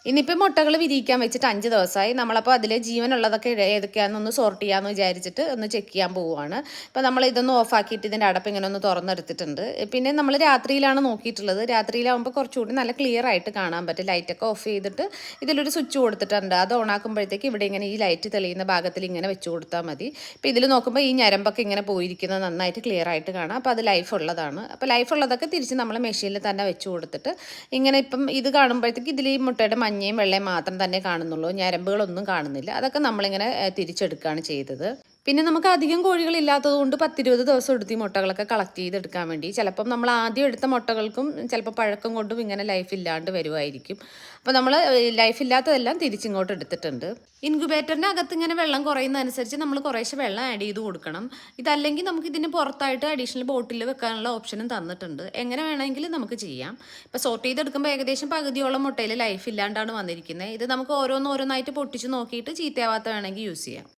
ഇനിയിപ്പോൾ മുട്ടകൾ വിരിയിക്കാൻ വെച്ചിട്ട് 5 ദിവസമായി. നമ്മളപ്പോൾ അതിൽ ജീവനുള്ളതൊക്കെ ഏതൊക്കെയാണെന്നൊന്ന് സോർട്ട് ചെയ്യാമെന്ന് വിചാരിച്ചിട്ട് ഒന്ന് ചെക്ക് ചെയ്യാൻ പോവുകയാണ്. അപ്പോൾ നമ്മൾ ഇതൊന്ന് ഓഫാക്കിയിട്ട് ഇതിൻ്റെ അടപ്പ് ഇങ്ങനെ ഒന്ന് തുറന്നെടുത്തിട്ടുണ്ട്. പിന്നെ നമ്മൾ രാത്രിയിലാണ് നോക്കിയിട്ടുള്ളത്. രാത്രിയിലാകുമ്പോൾ കുറച്ചുകൂടി നല്ല ക്ലിയർ ആയിട്ട് കാണാൻ പറ്റും. ലൈറ്റൊക്കെ ഓഫ് ചെയ്തിട്ട് ഇതിലൊരു സ്വിച്ച് കൊടുത്തിട്ടുണ്ട്. അത് ഓൺ ആക്കുമ്പോഴത്തേക്ക് ഇവിടെ ഇങ്ങനെ ഈ ലൈറ്റ് തെളിയുന്ന ഭാഗത്തിൽ ഇങ്ങനെ വെച്ച് കൊടുത്താൽ മതി. ഇപ്പോൾ ഇതിൽ നോക്കുമ്പോൾ ഈ ഞരമ്പൊക്കെ ഇങ്ങനെ പോയിരിക്കുന്നത് നന്നായിട്ട് ക്ലിയർ ആയിട്ട് കാണാം. അപ്പോൾ അത് ലൈഫ് ഉള്ളതാണ്. അപ്പോൾ ലൈഫ് ഉള്ളതൊക്കെ തിരിച്ച് നമ്മൾ മെഷീനിൽ തന്നെ വെച്ച് കൊടുത്തിട്ട് ഇങ്ങനെ ഇപ്പം ഇത് കാണുമ്പോഴത്തേക്ക് ഇതിൽ ഈ മുട്ടയുടെ മഞ്ഞയും വെള്ളയും മാത്രം തന്നെ കാണുന്നുള്ളൂ. ഞരമ്പുകളൊന്നും കാണുന്നില്ല. അതൊക്കെ നമ്മളിങ്ങനെ തിരിച്ചെടുക്കുകയാണ് ചെയ്തത്. പിന്നെ നമുക്ക് അധികം കോഴികളില്ലാത്തത് കൊണ്ട് 10-20 ദിവസം എടുത്ത് ഈ മുട്ടകളൊക്കെ കളക്ട് ചെയ്തെടുക്കാൻ വേണ്ടി. ചിലപ്പം നമ്മൾ ആദ്യം എടുത്ത മുട്ടകൾക്കും ചിലപ്പോൾ പഴക്കം കൊണ്ടും ഇങ്ങനെ ലൈഫ് ഇല്ലാണ്ട് വരുമായിരിക്കും. അപ്പോൾ നമ്മൾ ലൈഫ് ഇല്ലാത്തതെല്ലാം തിരിച്ചിങ്ങോട്ട് എടുത്തിട്ടുണ്ട്. ഇൻക്യുബേറ്ററിൻ്റെ അകത്ത് ഇങ്ങനെ വെള്ളം കുറയുന്നതനുസരിച്ച് നമ്മൾ കുറേശ്ശെ വെള്ളം ആഡ് ചെയ്ത് കൊടുക്കണം. ഇതല്ലെങ്കിൽ നമുക്ക് ഇതിന് പുറത്തായിട്ട് അഡീഷണൽ ബോട്ടിൽ വെക്കാനുള്ള ഓപ്ഷനും തന്നിട്ടുണ്ട്. എങ്ങനെ വേണമെങ്കിലും നമുക്ക് ചെയ്യാം. ഇപ്പോൾ സോർട്ട് ചെയ്തെടുക്കുമ്പോൾ ഏകദേശം പകുതിയോളം മുട്ടയിൽ ലൈഫ് ഇല്ലാണ്ടാണ് വന്നിരിക്കുന്നത്. ഇത് നമുക്ക് ഓരോന്നായിട്ട് പൊട്ടിച്ച് നോക്കിയിട്ട് ചീത്തയാവാത്ത വേണമെങ്കിൽ യൂസ് ചെയ്യാം.